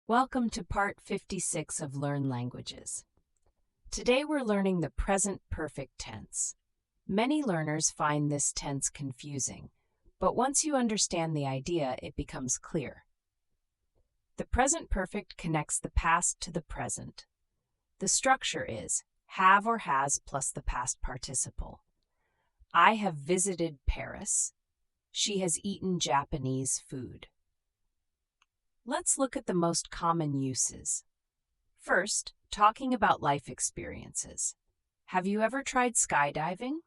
Welcome to part 56 of Learn Languages. Today we're learning the present perfect tense. Many learners find this tense confusing, but once you understand the idea, it becomes clear. The present perfect connects the past to the present. The structure is have or has plus the past participle. I have visited Paris. She has eaten Japanese food. Let's look at the most common uses. First, talking about life experiences. Have you ever tried skydiving?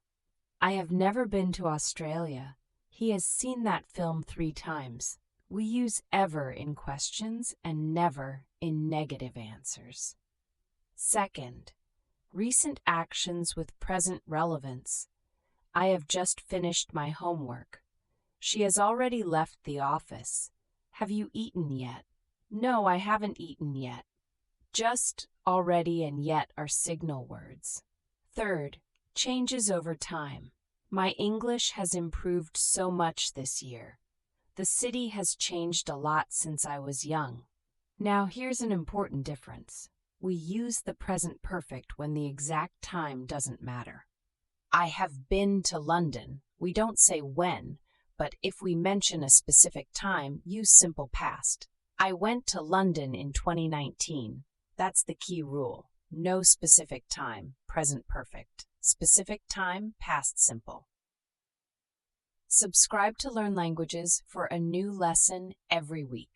I have never been to Australia. He has seen that film 3 times. We use ever in questions and never in negative answers. Second, recent actions with present relevance. I have just finished my homework. She has already left the office. Have you eaten yet? No, I haven't eaten yet. Just, already, and yet are signal words. Third, changes over time. My English has improved so much this year. The city has changed a lot since I was young. Now here's an important difference. We use the present perfect when the exact time doesn't matter. I have been to London. We don't say when, but if we mention a specific time, use simple past. I went to London in 2019. That's the key rule. No specific time, present perfect. Specific time, past simple. Subscribe to Learn Languages for a new lesson every week.